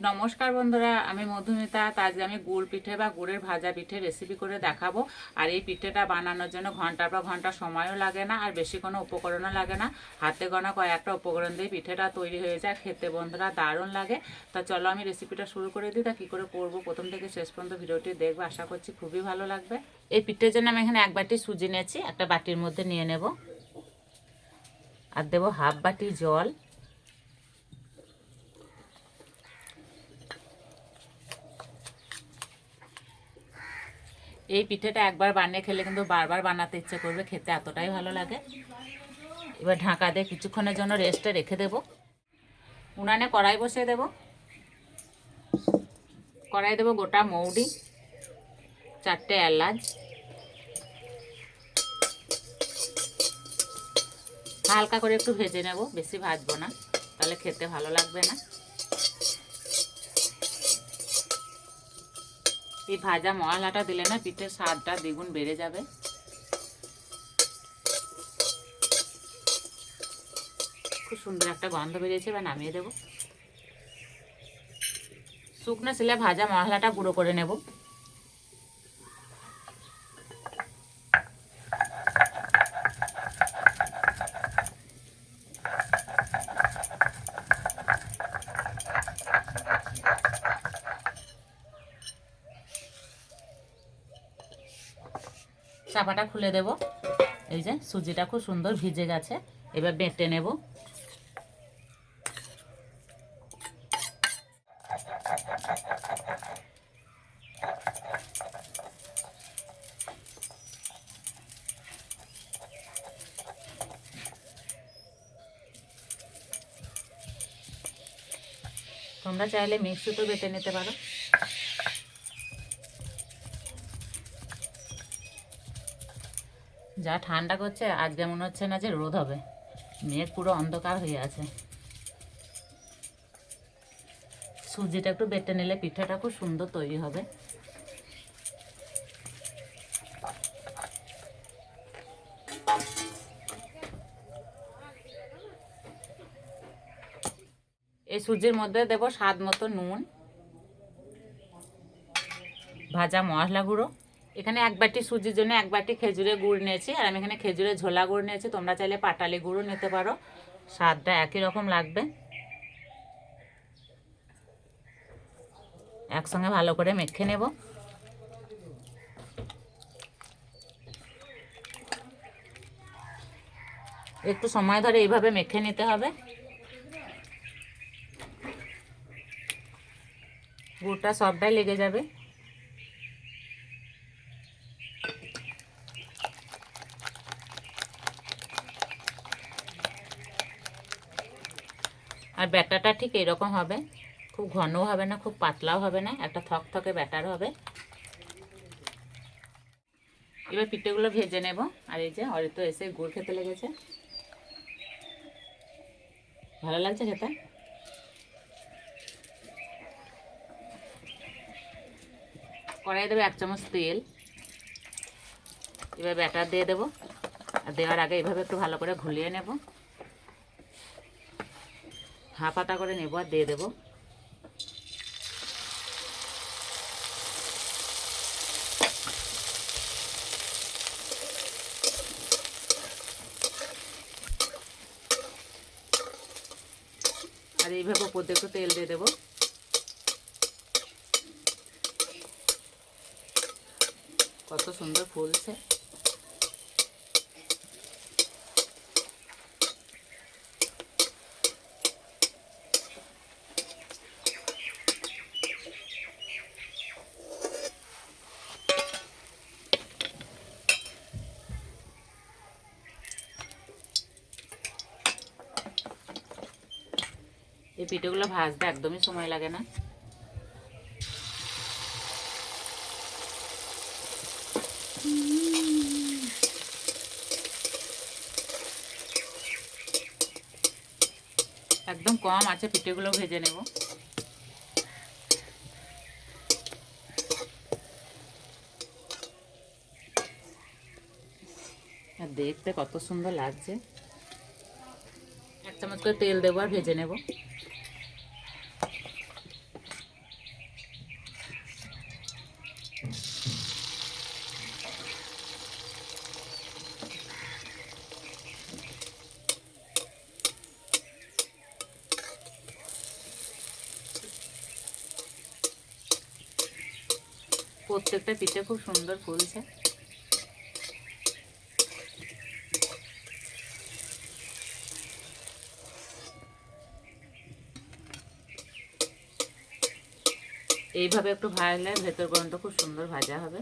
নমস্কার বন্ধুরা, আমি মধুমিতা। আজকে আমি গুড় পিঠে বা গুড়ের ভাজা পিঠে রেসিপি করে দেখাবো। আর এই পিঠেটা বানানোর জন্য ঘন্টার পর ঘন্টা সময়ও লাগে না, আর বেশি কোনো উপকরণও লাগে না। হাতে গোনা কয়েকটা উপকরণ দিয়ে পিঠেটা তৈরি হয়ে যায়। খেতে বন্ধুরা দারুণ লাগে। তা চলো আমি রেসিপিটা শুরু করে দিই। তা কী করে করবো প্রথম থেকে শেষ পর্যন্ত ভিডিওটি দেখবো, আশা করছি খুবই ভালো লাগবে। এই পিঠের জন্য আমি এখানে 1 বাটি সুজি নিয়েছি, একটা বাটির মধ্যে নিয়ে নেব। আর দেবো হাফ বাটি জল। এই পিঠেটা একবার বানিয়ে খেলে কিন্তু বারবার বানাতে ইচ্ছে করবে, খেতে এতটাই ভালো লাগে। এবার ঢাকা দিয়ে কিছুক্ষণের জন্য রেস্টে রেখে দেব। উনানে কড়াই বসিয়ে দেব। কড়াই দেবো গোটা মৌরি, 4টে এলাচ, হালকা করে একটু ভেজে নেব, বেশি ভাজবো না, তাহলে খেতে ভালো লাগবে না। এই ভাজা মশলাটা দিলে না পিঠের স্বাদটা দ্বিগুণ বেড়ে যাবে। খুব সুন্দর একটা গন্ধ বেরিয়েছে, এবার নামিয়ে দেব। শুকনো শিলে ভাজা মশলাটা গুঁড়ো করে নেব। চাপাটা খুলে দেব। এই যে সুজিটা খুব সুন্দর ভিজে গেছে, এবার বেটে নেব। তোমরা চাইলে মিক্সিতেও বেটে নিতে পারো। যা ঠান্ডা করছে, আজকে মনে হচ্ছে না যে রোদ হবে, মেঘ পুরো অন্ধকার হয়ে আছে। সুজিটা একটু বেটে নিলে পিঠাটা খুব সুন্দর তৈরি হবে। এই সুজির মধ্যে দেব স্বাদ মতো নুন, ভাজা মশলা গুঁড়ো। এখানে 1 বাটি সুজির জন্য 1 বাটি খেজুরের গুড় নিয়েছি, আর আমি এখানে খেজুরের ঝোলা গুড় নিয়েছি। তোমরা চাইলে পাটালি গুঁড়ও নিতে পারো, স্বাদটা একই রকম লাগবে। একসঙ্গে ভালো করে মেখে নেব। একটু সময় ধরে এইভাবে মেখে নিতে হবে, গুড়টা সবটাই লেগে যাবে। আর ব্যাটারটা ঠিক এরকম হবে, খুব ঘনও হবে না, খুব পাতলাও হবে না, একটা থকথকে ব্যাটার হবে। এবার পিঠেগুলো ভেজে নেব। আর এই যে অরিত এসে গুড় খেতে লেগেছে, ভালো লাগছে খেতে। কড়াই দেবো 1 চামচ তেল। এবার ব্যাটার দিয়ে দেবো, আর দেওয়ার আগে এভাবে একটু ভালো করে ঘুলিয়ে নেব। হাফ পাতা করে নেব আর দিয়ে দেবো। আর এইভাবে উপর দিয়ে একটু তেল দিয়ে দেবো। কত সুন্দর ফুলছে। এই পিঠেগুলো ভাজতে একদমই সময় লাগে না। একদম কম আছে, পিঠেগুলো ভেজে নেব। আর দেখতে কত সুন্দর লাগছে। 1 চামচ করে তেল দেবো আর ভেজে নেব। প্রত্যেকটা পিঠে খুব সুন্দর ফুলছে। এইভাবে একটু ভাজলে ভেতর পর্যন্ত খুব সুন্দর ভাজা হবে।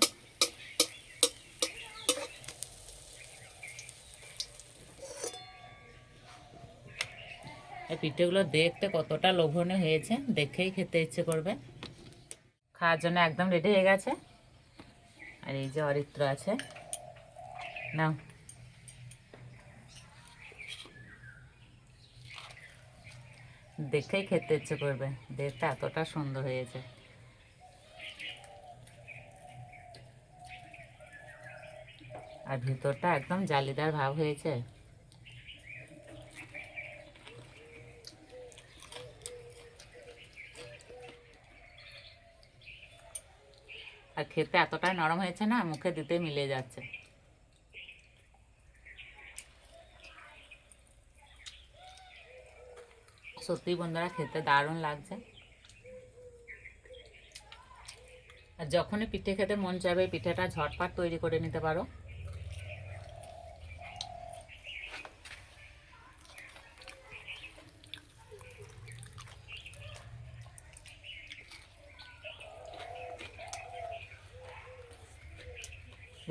এই পিঠেগুলো দেখতে কতটা লোভনীয় হয়েছে, দেখেই খেতে ইচ্ছে করবে। খাওয়ার জন্য একদম রেডি হয়ে গেছে। আর এই যে অরিত্র আছে, নাও। দেখেই খেতে ইচ্ছে করবে, দেখতে এতটা সুন্দর হয়েছে। আর ভিতরটা একদম জালিদার ভাব হয়েছে। আর খেতে এতটাই নরম হয়েছে না, মুখে দিতে মিলে যাচ্ছে। সত্যি বন্ধুরা, খেতে দারুণ লাগছে। আর যখনই পিঠে খেতে মন চাইবে, পিঠেটা ঝটপট তৈরি করে নিতে পারো।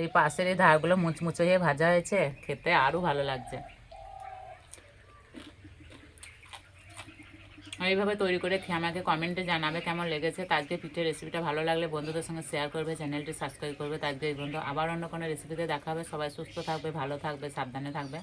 এই পাশের এই ধারগুলো মুচমুচে হয়ে ভাজা হয়েছে, খেতে আরও ভালো লাগছে। এইভাবে তৈরি করে খেয়ে আমাকে কমেন্টে জানাবে কেমন লেগেছে। আজকে পিঠের রেসিপিটা ভালো লাগলে বন্ধুদের সঙ্গে শেয়ার করবে, চ্যানেলটি সাবস্ক্রাইব করবে। আজকে এই বন্ধু আবার অন্য কোনো রেসিপিতে দেখা হবে। সবাই সুস্থ থাকবে, ভালো থাকবে, সাবধানে থাকবে।